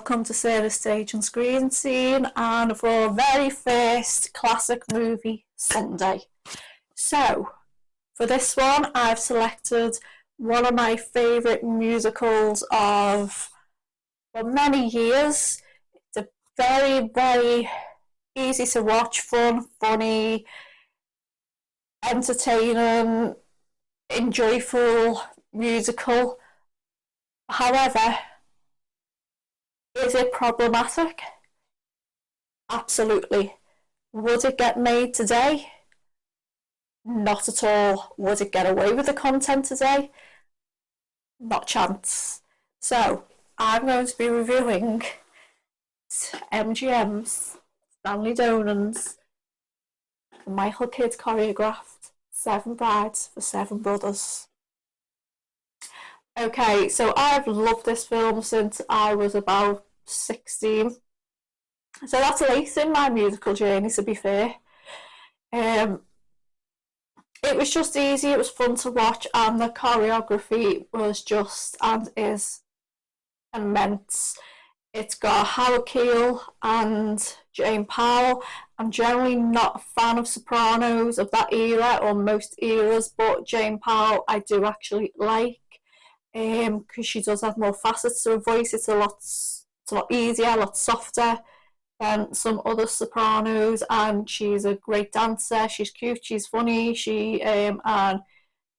welcome to Sarah's Stage and Screen Scene and for our very first classic movie Sunday. So, for this one I've selected one of my favourite musicals of many years. It's a very, very easy to watch, fun, funny, entertaining, enjoyable musical. However, is it problematic? Absolutely. Would it get made today? Not at all. Would it get away with the content today? Not a chance. So, I'm going to be reviewing MGM's, Stanley Donen's, Michael Kidd choreographed Seven Brides for Seven Brothers. Okay, so I've loved this film since I was about 16. So that's late in my musical journey, to be fair. It was just easy, it was fun to watch, and the choreography was just and is immense. It's got Howard Keel and Jane Powell. I'm generally not a fan of sopranos of that era or most eras, but Jane Powell I do actually like. Because she does have more facets to her voice. It's a lot easier, a lot softer than some other sopranos, and she's a great dancer. She's cute, she's funny.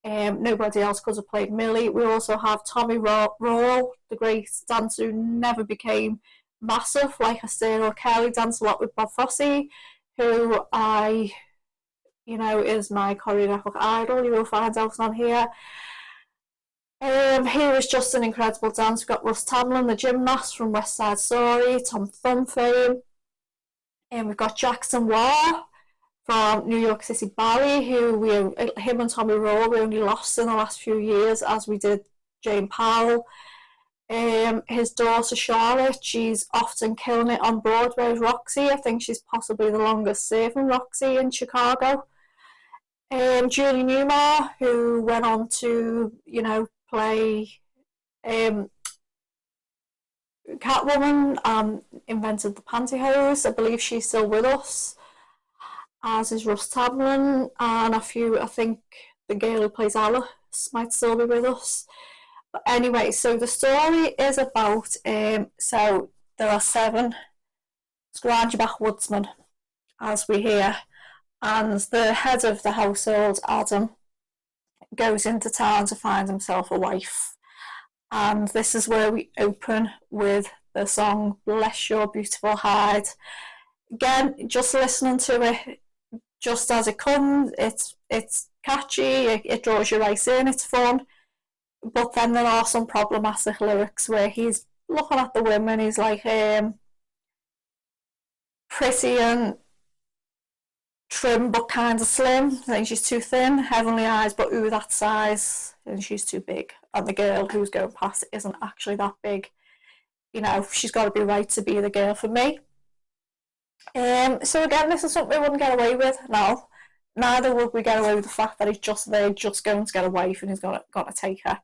Nobody else could have played Millie. We also have Tommy Rawle, the great dancer who never became massive like Astaire or Kelly. Danced a lot with Bob Fosse, who is my choreographic idol. You will find out on here. He was just an incredible dancer. We've got Russ Tamblyn, the gymnast from West Side Story, Tom Thumb fame. And we've got Jackson Waugh from New York City Ballet, him and Tommy Rawle we only lost in the last few years, as we did Jane Powell. His daughter Charlotte, she's often killing it on Broadway as Roxy. I think she's possibly the longest serving Roxy in Chicago. Julie Newmar, who went on to, play Catwoman and invented the pantyhose. I believe she's still with us, as is Russ Tamblyn, and I think the girl who plays Alice might still be with us. But anyway, so the story is about, so there are 7 scroungy backwoodsmen, as we hear, and the head of the household, Adam, goes into town to find himself a wife. And this is where we open with the song Bless Your Beautiful Hide. Again, just listening to it just as it comes, it's catchy, it draws you right in, it's fun. But then there are some problematic lyrics where he's looking at the women, he's like, pretty and trim but kind of slim. I think she's too thin, heavenly eyes, but ooh, that size, and she's too big. And the girl who's going past isn't actually that big. She's got to be right to be the girl for me. So again, this is something we wouldn't get away with. No, neither would we get away with the fact that he's just there, just going to get a wife, and he's going to take her.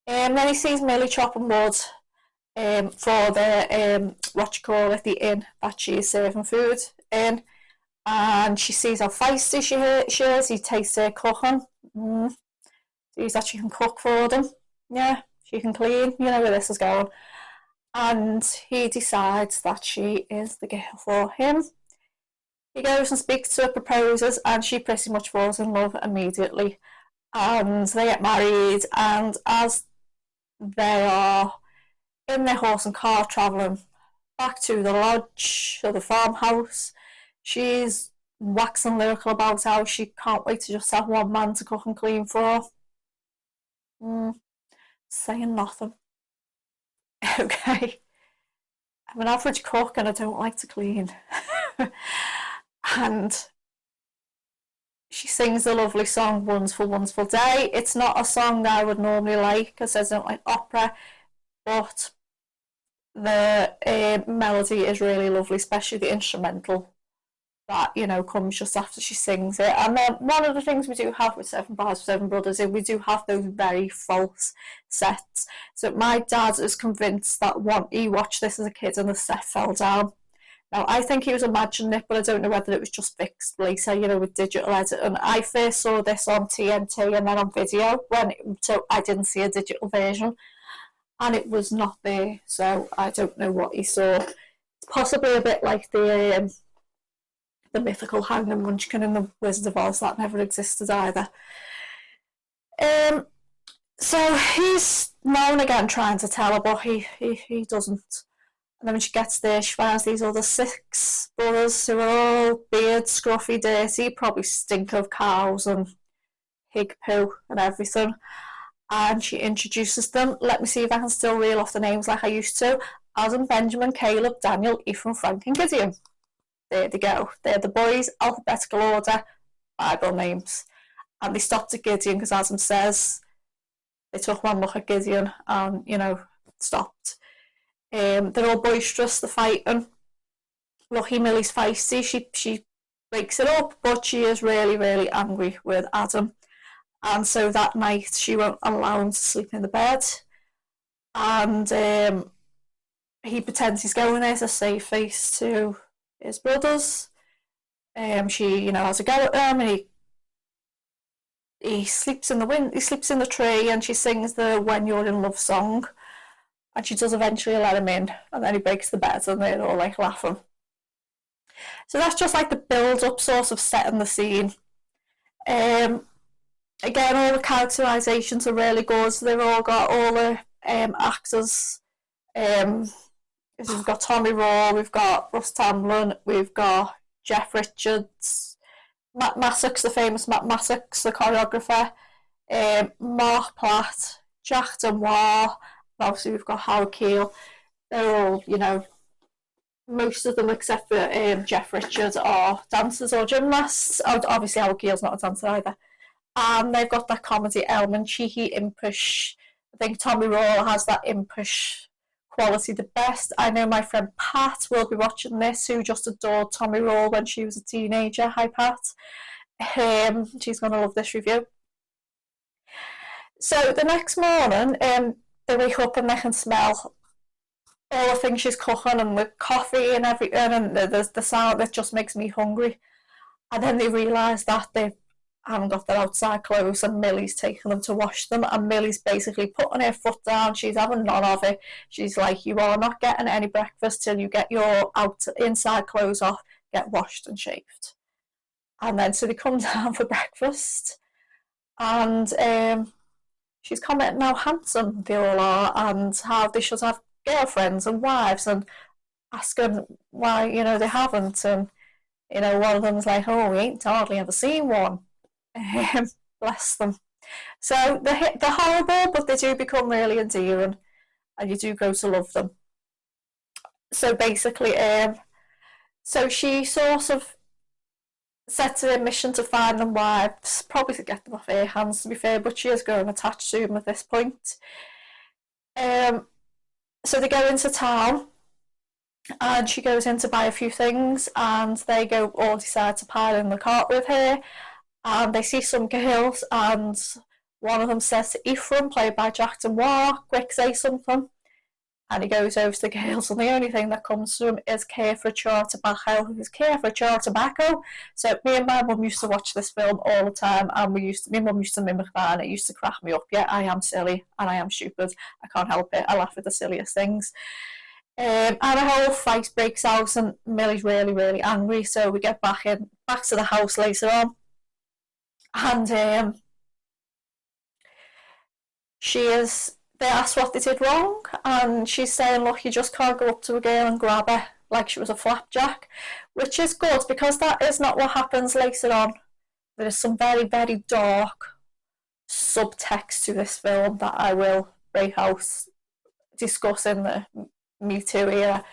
Then he sees Millie chopping wood for the the inn that she's serving food in. And she sees how feisty she is. He tastes her cooking. Sees that she can cook for them. Yeah, she can clean. You know where this is going. And he decides that she is the girl for him. He goes and speaks to her, proposes, and she pretty much falls in love immediately. And they get married, and as they are in their horse and car travelling back to the lodge or the farmhouse, she's waxing lyrical about how she can't wait to just have one man to cook and clean for. Saying nothing. Okay. I'm an average cook and I don't like to clean. And she sings the lovely song Wonderful, Wonderful Day. It's not a song that I would normally like because I don't like opera, but the melody is really lovely, especially the instrumental that, you know, comes just after she sings it. And then one of the things we do have with Seven Bars for Seven Brothers is we do have those very false sets. So my dad is convinced that he watched this as a kid and the set fell down. Now, I think he was imagining it, but I don't know whether it was just fixed later, you know, with digital editing. I first saw this on TNT and then on video, so I didn't see a digital version, and it was not there, so I don't know what he saw. It's possibly a bit like the mythical Hangman Munchkin in the Wizard of Oz, that never existed either. So he's now and again trying to tell her, but he doesn't. And then when she gets there, she finds these other 6 brothers who are all beard, scruffy, dirty, probably stink of cows and pig poo and everything. And she introduces them. Let me see if I can still reel off the names like I used to. Adam, Benjamin, Caleb, Daniel, Ephraim, Frank and Gideon. There they go. They're the boys, alphabetical order, Bible names. And they stopped at Gideon because Adam says they took one look at Gideon and, you know, stopped. They're all boisterous, they're fighting. Lucky Millie's feisty, she breaks it up, but she is really, really angry with Adam. And so that night she won't allow him to sleep in the bed. And he pretends he's going there to save face to his brothers. She, you know, has a go at him, and he sleeps in the tree, and she sings the When You're in Love song. And she does eventually let him in, and then he breaks the bed and they're all like laughing. So that's just like the build-up sort of setting the scene. Again, all the characterizations are really good. They've all got all the actors. We've got Tommy Raw, we've got Russ Tamblyn, we've got Jeff Richards, Matt Massox, the famous Matt Massox, the choreographer, Mark Platt, Jack Denoir. Obviously we've got Howard Keel. They're all, you know, most of them except for Jeff Richards are dancers or gymnasts. Obviously Howard Keel's not a dancer either. And they've got that comedy element, cheeky, impish. I think Tommy Raw has that impish quality the best. I know my friend Pat will be watching this, who just adored Tommy Raw when she was a teenager. Hi Pat. She's going to love this review. So the next morning, they wake up and they can smell all the things she's cooking and the coffee and everything, and the sound that just makes me hungry. And then they realise that they haven't got their outside clothes, and Millie's taking them to wash them, and Millie's basically putting her foot down. She's having none of it. She's like, you are not getting any breakfast till you get your inside clothes off, get washed and shaved. And then so they come down for breakfast, and she's commenting how handsome they all are and how they should have girlfriends and wives, and asking why, you know, they haven't. And, you know, one of them's like, oh, we ain't hardly ever seen one. Bless them. So they're horrible, but they do become really endearing, and you do grow to love them. So basically, so she sort of sets her mission to find them wives, probably to get them off her hands, to be fair, but she is growing attached to them at this point. So they go into town, and she goes in to buy a few things, and they all decide to pile in the cart with her, and they see some girls, and one of them says to Ephraim, played by Jack Denoir, quick, say something. And he goes over to the girls, and the only thing that comes to him is Care for a Char Tobacco. Who's Care for a Char Tobacco? So me and my mum used to watch this film all the time, and my mum used to mimic that, and it used to crack me up. Yeah, I am silly, and I am stupid. I can't help it. I laugh at the silliest things. And a whole fight breaks out, and Millie's really, really angry. So we get back to the house later on, and they ask what they did wrong, and she's saying, look, you just can't go up to a girl and grab her like she was a flapjack, which is good, because that is not what happens later on. There is some very, very dark subtext to this film that I will break out, discuss in the Me Too era.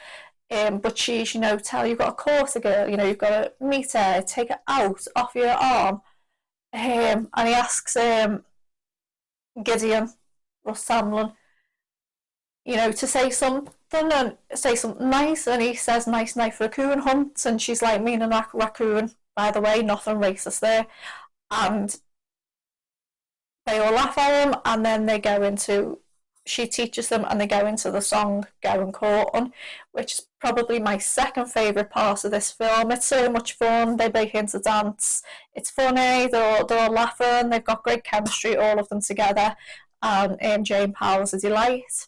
But she's, you know, you've got to court a girl, you know, you've got to meet her, take her out off your arm. And he asks Gideon, Russ Tamblyn, you know, to say some something and say something nice, and he says nice night for a coon hunt, and she's like, meaning a raccoon, by the way, nothing racist there. And they all laugh at him, and then they go into, she teaches them, and they go into the song Going Courting, which is probably my second favourite part of this film. It's so much fun. They break into dance. It's funny. They're all laughing. They've got great chemistry, all of them together. And Jane Powell's a delight.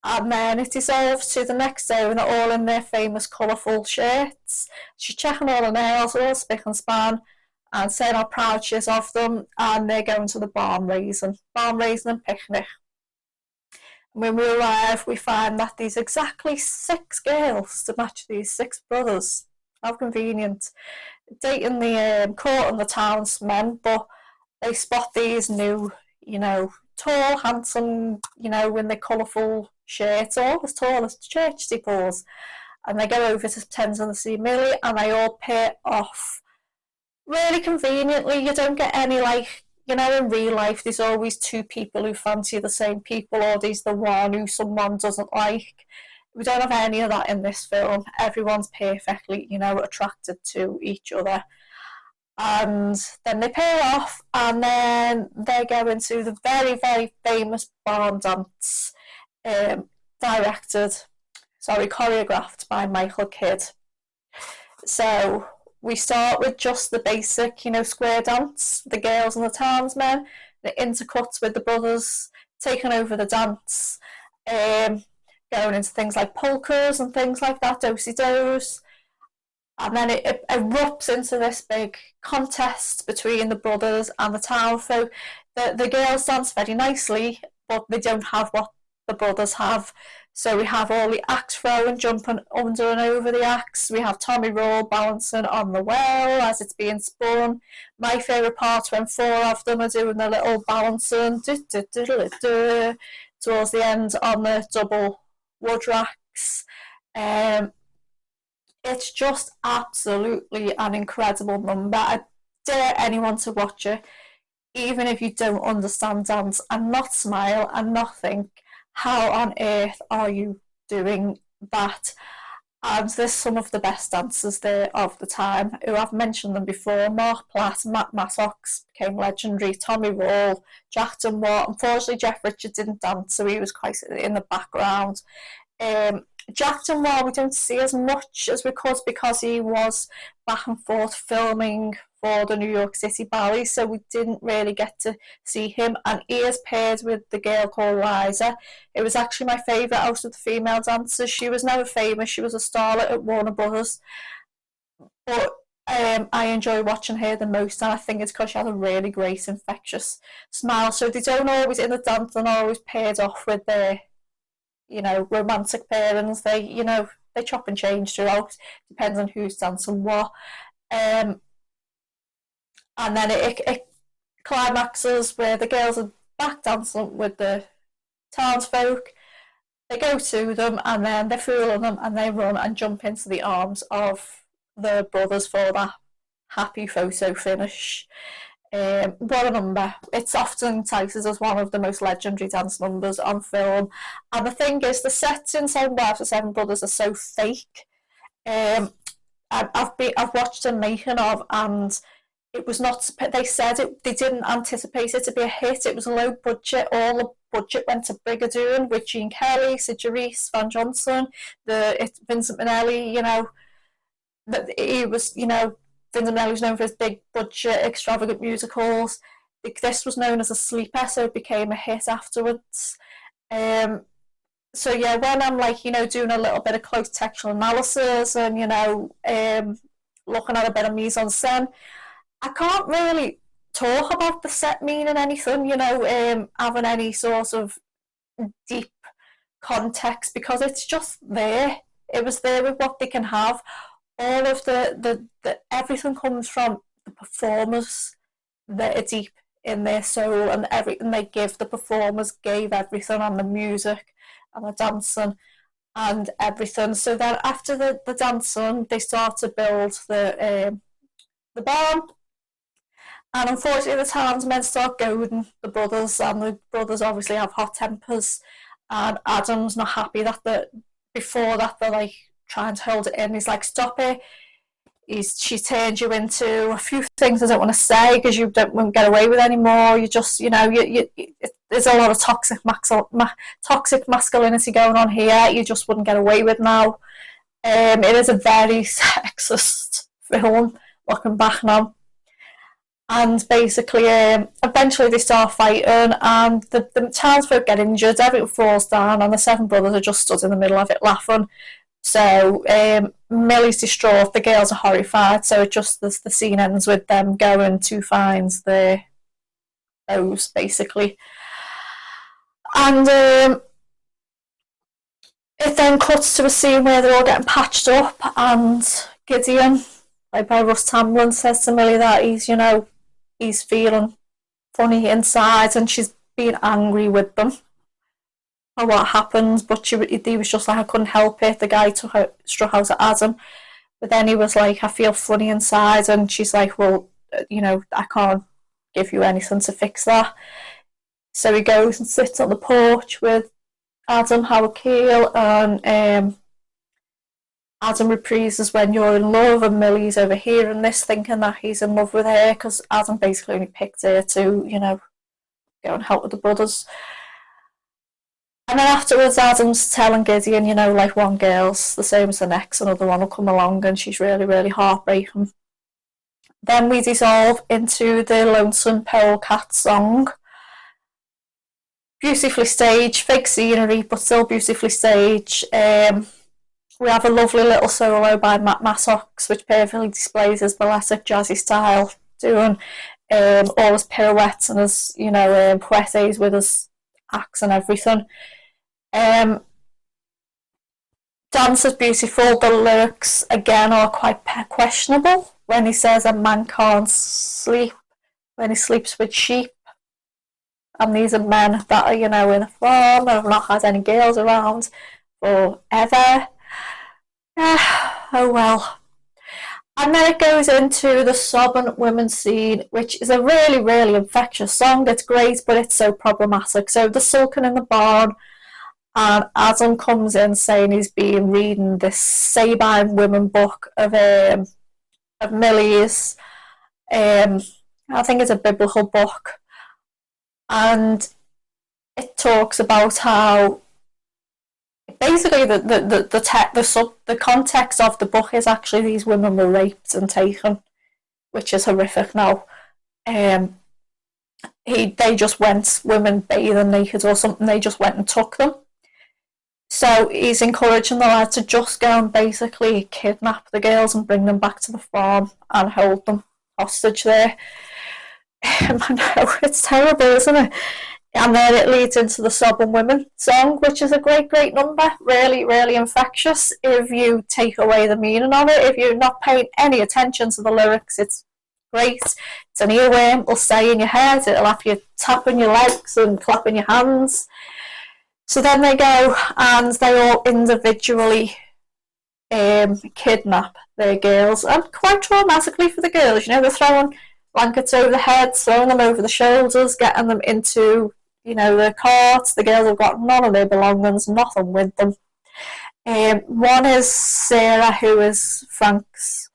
And then it evolves to the next day when they're all in their famous colourful shirts. She's checking all the nails, all spick and span, and saying how proud she is of them, and they're going to the barn raising and picnic. When we arrive, we find that there's exactly 6 girls to match these 6 brothers. How convenient. Dating the court and the townsmen, but they spot these new, tall, handsome, in their colourful shirts, all as tall as church steeples. And they go over to Thames to see Millie, and they all pair off. Really conveniently, you don't get any, in real life, there's always 2 people who fancy the same people, or there's the one who someone doesn't like. We don't have any of that in this film. Everyone's perfectly, attracted to each other. And then they pair off, and then they go into the very, very famous barn dance, choreographed by Michael Kidd. So we start with just the basic, square dance, the girls and the townsmen, the intercuts with the brothers taking over the dance, going into things like polkas and things like that, do-si-dos. And then it erupts into this big contest between the brothers and the townfolk. The girls dance very nicely, but they don't have what the brothers have. So we have all the axe throwing, jumping under and over the axe. We have Tommy Roll balancing on the well as it's being spun. My favourite part when 4 of them are doing the little balancing towards the end on the double wood racks. It's just absolutely an incredible number. I dare anyone to watch it, even if you don't understand dance, and not smile and not think, how on earth are you doing that? And there's some of the best dancers there of the time, who I've mentioned them before. Mark Platt, Matt Mattox became legendary, Tommy Roll, Jack Dunmore. Unfortunately, Jeff Richards didn't dance, so he was quite in the background. Jack Dunmore we don't see as much as we could, because he was back and forth filming for the New York City Ballet, so we didn't really get to see him. And he is paired with the girl called Liza. It was actually my favourite out of the female dancers. She was never famous, she was a starlet at Warner Brothers, but I enjoy watching her the most, and I think it's because she has a really great infectious smile. So they don't always, in the dance, they're always paired off with their romantic pairings. They chop and change throughout, depends on who's dancing what. And then it climaxes where the girls are back dancing with the townsfolk. They go to them, and then they're fooling them, and they run and jump into the arms of the brothers for that happy photo finish. What a number. It's often cited as one of the most legendary dance numbers on film. And the thing is, the sets in Seven Wives and Seven Brothers are so fake. I've watched a making of, and it was not, they said they didn't anticipate it to be a hit. It was a low budget. All the budget went to Brigadoon with Gene Kelly, Sid Charisse, Van Johnson, Vincent Minnelli, he was, Vincent Minnelli was known for his big budget, extravagant musicals. This was known as a sleeper, so it became a hit afterwards. So yeah, when I'm doing a little bit of close textual analysis and, looking at a bit of mise en scène, I can't really talk about the set meaning anything, having any sort of deep context, because it's just there. It was there with what they can have. All of the everything comes from the performers that are deep in their soul, and everything they give, the performers gave everything, on the music and the dancing and everything. So then after the dancing, they start to build the barn. And unfortunately, the townsmen start goading the brothers, and the brothers obviously have hot tempers, and Adam's not happy that before that they're like trying to hold it in. He's like, stop it. She turned you into a few things I don't want to say because you won't get away with anymore. You just, there's a lot of toxic masculinity going on here. You just wouldn't get away with now. It is a very sexist film, looking back now. And basically, eventually they start fighting, and the townsfolk get injured, everything falls down, and the seven brothers are just stood in the middle of it laughing. So Millie's distraught, the girls are horrified, so the scene ends with them going to find their bows, basically. And it then cuts to a scene where they're all getting patched up, and Gideon, played by Russ Tamblyn, says to Millie that he's feeling funny inside, and she's being angry with them or what happened, but he was just like, I couldn't help it. The guy struck out at Adam, but then he was like, I feel funny inside, and she's like, well, I can't give you anything to fix that. So he goes and sits on the porch with Adam, Howard Keel, and Adam reprises When You're in Love, and Millie's overhearing this, thinking that he's in love with her, because Adam basically only picked her to, go and help with the brothers. And then afterwards, Adam's telling Gideon, like one girl's the same as the next, another one will come along, and she's really, really heartbreaking. Then we dissolve into the Lonesome Polecat song. Beautifully staged, fake scenery, but still beautifully staged. We have a lovely little solo by Matt Massox, which perfectly displays his balletic jazzy style, doing all his pirouettes and his, poetes with his axe and everything. Dance is beautiful. The lyrics again are quite questionable when he says a man can't sleep when he sleeps with sheep, and these are men that are in a farm and have not had any girls around forever. Oh well. And then it goes into the sobbing women scene, which is a really, really infectious song. It's great, but it's so problematic. So they're sulking in the barn, and Adam comes in saying he's been reading this Sabine women book of Millie's. I think it's a biblical book, and it talks about how basically the context of the book is actually these women were raped and taken, which is horrific. Now, they just went women bathing naked or something. They just went and took them. So he's encouraging the lad to just go and basically kidnap the girls and bring them back to the farm and hold them hostage there. I know, it's terrible, isn't it? And then it leads into the Sobbing Women song, which is a great, great number. Really, really infectious if you take away the meaning of it. If you're not paying any attention to the lyrics, it's great. It's an earworm. It'll stay in your head. It'll have you tapping your legs and clapping your hands. So then they go and they all individually kidnap their girls, and quite traumatically for the girls. They're throwing blankets over the heads, throwing them over the shoulders, getting them into the carts. The girls have got none of their belongings, nothing with them. One is Sarah, who is Frank's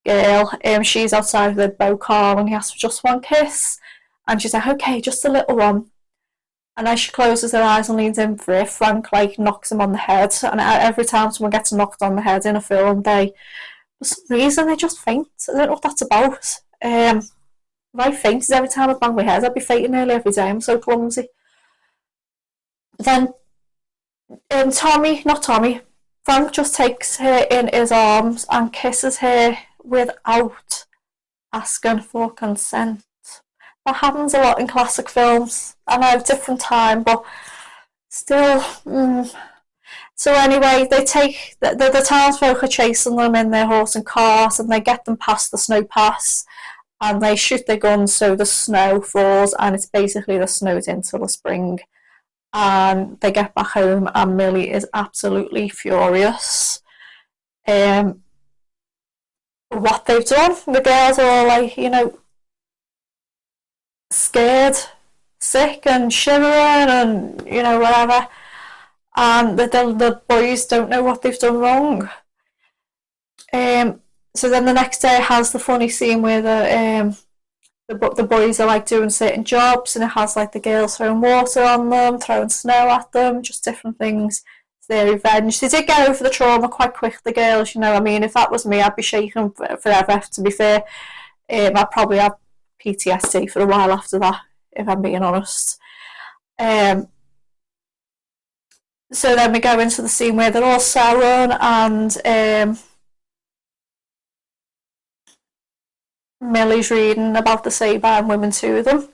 girl. She's outside with a bow car, and he asks for just one kiss, and she's like, okay, just a little one. And as she closes her eyes and leans in for it, Frank knocks him on the head. And every time someone gets knocked on the head in a film, for some reason, they just faint. I don't know what that's about. If I fainted every time I bang my head, I'd be fainting nearly every day. I'm so clumsy. Then Frank just takes her in his arms and kisses her without asking for consent. That happens a lot in classic films. I know, different time, but still. So anyway, they take the townsfolk are chasing them in their horse and cart, and they get them past the snow pass, and they shoot their guns so the snow falls, and it's basically the snow's into the spring. And they get back home, and Millie is absolutely furious. What they've done, the girls are all like, scared, sick, and shivering, and whatever. and the boys don't know what they've done wrong. So then the next day it has the funny scene where the boys are like doing certain jobs, and it has like the girls throwing water on them, throwing snow at them, just different things. It's their revenge. They did get over the trauma quite quick, the girls, you know. I mean, if that was me, I'd be shaking forever, to be fair. I'd probably have PTSD for a while after that, if I'm being honest. So then we go into the scene where they're all sewing, and Millie's reading about the Sabine women to them.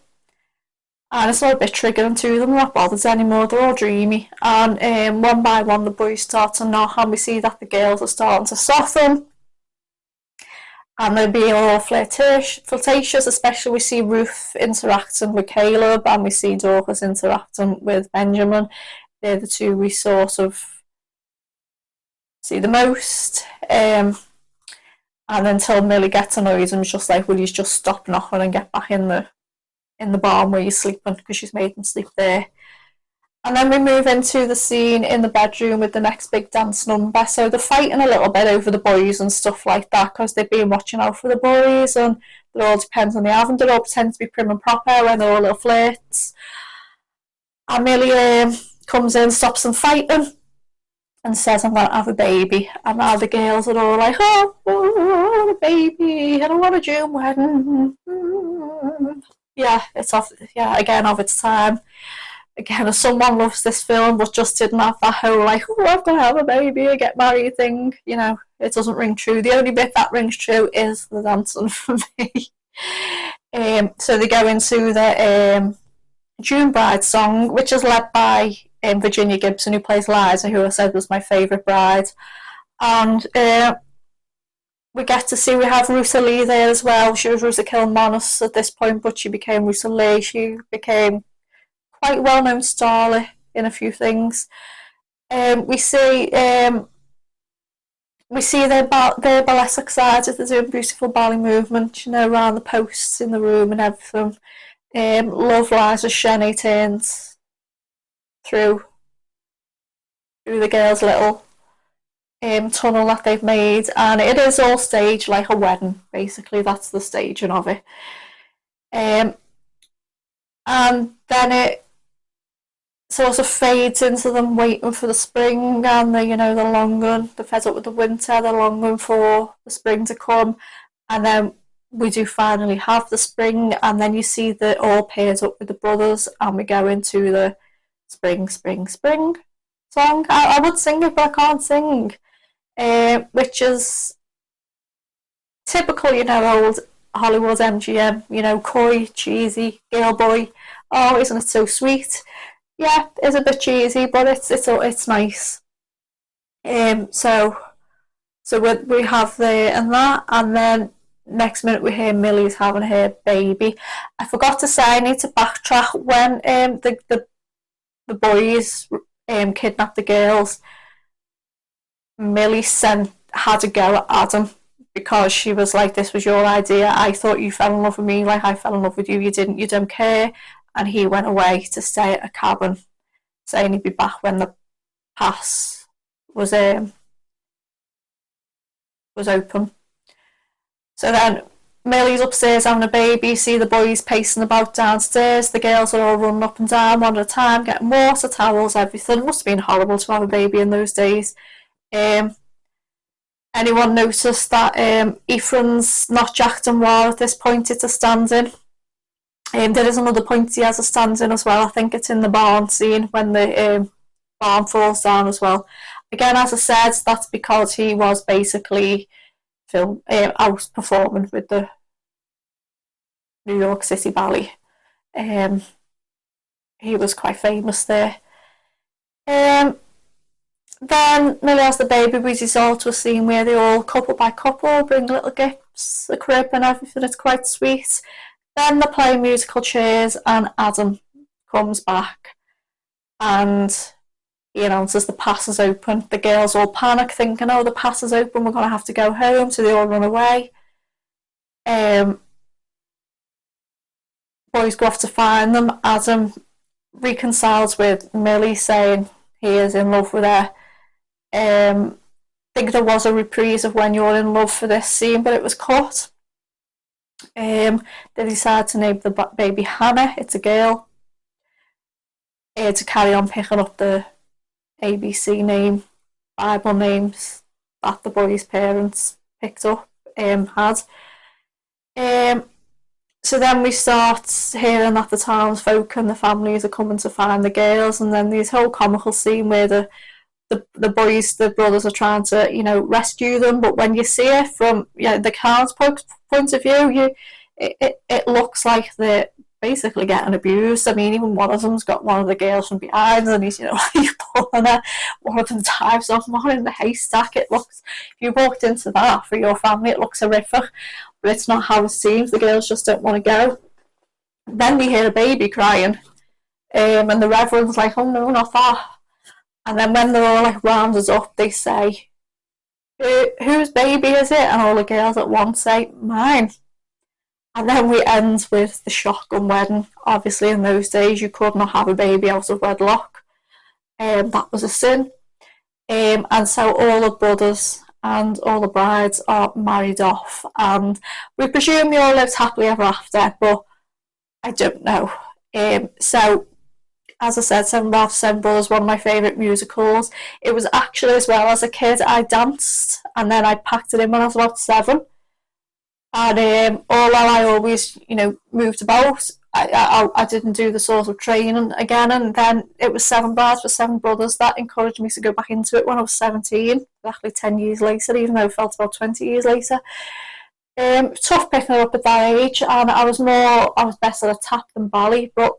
And it's a little bit triggering to them, not bothered anymore, they're all dreamy. And one by one the boys start to knock, and we see that the girls are starting to soften. And they're being all flirtatious, especially we see Ruth interacting with Caleb, and we see Dorcas interacting with Benjamin. They're the two we sort of see the most. And until Millie gets annoyed and is just like, will you just stop knocking and get back in the barn where you're sleeping, because she's made them sleep there. And then we move into the scene in the bedroom with the next big dance number. So they're fighting a little bit over the boys and stuff like that, because they've been watching out for the boys, and it all depends on the haven't. They all pretend to be prim and proper when they're all little flirts. And Millie comes in, stops them fighting, and says, I'm going to have a baby. And now the girls are all like, oh, I want a baby, I don't want a June wedding. Yeah, it's of its time. Again, if someone loves this film but just didn't have that whole like, oh, I've got to have a baby and get married thing, you know, it doesn't ring true. The only bit that rings true is the dancing for me. So they go into the June Bride song, which is led by Virginia Gibson, who plays Liza, who I said was my favourite bride. And we get to see, we have Rusa Lee there as well. She was Rusa Kilmanis at this point, but she became Rusa Lee. She became quite well-known starlet in a few things. We see their ballet side. They're doing beautiful ballet movement, you know, around the posts in the room and everything. Love Liza Shenny turns through the girls' little tunnel that they've made, and it is all staged like a wedding. Basically, that's the staging of it. And then it sort of fades into them waiting for the spring, and they're longing, they're fed up with the winter, they're longing for the spring to come, and then we do finally have the spring, and then you see that all paired up with the brothers, and we go into the spring, spring, spring song. I would sing it, but I can't sing, which is typical, old Hollywood MGM, coy, cheesy, girl boy. Oh, isn't it so sweet? Yeah, it's a bit cheesy, but it's nice. So we have that, and then next minute we hear Millie's having her baby. I forgot to say, I need to backtrack. When the boys kidnapped the girls, Millie had a go at Adam, because she was like, this was your idea, I thought you fell in love with me like I fell in love with you, you didn't, you don't care. And he went away to stay at a cabin, saying he'd be back when the pass was open. So then Millie's upstairs having a baby, you see the boys pacing about downstairs, the girls are all running up and down one at a time, getting water, towels, everything. It must have been horrible to have a baby in those days. Anyone noticed that Ephraim's not jacked and well at this point? It's a stand-in. There is another point he has a stand-in as well. I think it's in the barn scene when the barn falls down as well. Again, as I said, that's because he was basically out performing with the New York City Ballet. He was quite famous there. Then Millie has the baby. We resort to a scene where they all, couple by couple, bring little gifts, a crib and everything. It's quite sweet. Then they're playing musical chairs, and Adam comes back and he announces the pass is open. The girls all panic, thinking, oh, the pass is open, we're going to have to go home, so they all run away. Boys go off to find them. Adam reconciles with Millie, saying he is in love with her. I think there was a reprise of When You're in Love for this scene, but it was cut. They decided to name the baby Hannah. It's a girl. To carry on picking up the ABC name, Bible names that the boy's parents picked up, had. So then we start hearing that the townsfolk and the families are coming to find the girls, and then this whole comical scene where the boys, the brothers are trying to, rescue them, but when you see it from the townsfolk's point of view, it looks like they're basically getting abused. I mean, even one of them's got one of the girls from behind, and he's, like pulling her. One of them dives off, one in the haystack. It looks, if you walked into that for your family, it looks horrific, but it's not how it seems. The girls just don't want to go. Then we hear a baby crying, and the reverend's like, "Oh no, not that." And then when they're all like rounded up, they say, "Whose baby is it?" And all the girls at once say, "Mine." And then we end with the shotgun wedding. Obviously, in those days, you could not have a baby out of wedlock. That was a sin. And so all the brothers and all the brides are married off. And we presume they all lived happily ever after, but I don't know. So, as I said, Seven Brothers, Seven Brothers, one of my favourite musicals. It was actually, as well, as a kid, I danced, and then I packed it in when I was about 7. And although I always, moved about, I didn't do the sort of training again. And then it was Seven Bars for Seven Brothers that encouraged me to go back into it when I was 17, exactly 10 years later, even though it felt about 20 years later. Tough picking it up at that age, and I was better at tap than ballet, but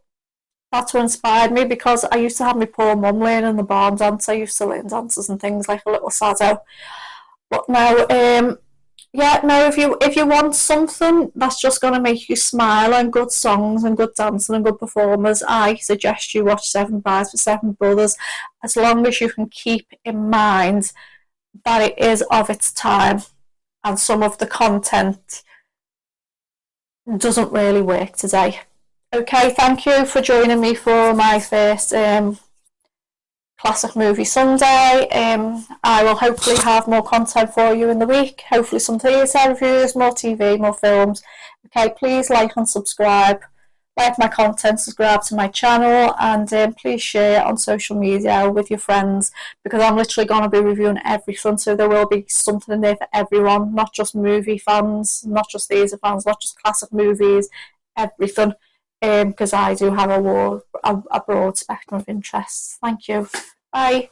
that's what inspired me, because I used to have my poor mum learning the barn dance. I used to learn dances and things like a little sado. But now, if you want something that's just going to make you smile, and good songs and good dancing and good performers, I suggest you watch Seven Brides for Seven Brothers, as long as you can keep in mind that it is of its time and some of the content doesn't really work today. Okay, thank you for joining me for my first Classic Movie Sunday. I will hopefully have more content for you in the week, hopefully some theatre reviews, more TV, more films. Okay, please like and subscribe, like my content, subscribe to my channel, and please share on social media with your friends, because I'm literally going to be reviewing everything, so there will be something in there for everyone, not just movie fans, not just theatre fans, not just classic movies, everything. Because I do have a broad spectrum of interests. Thank you. Bye.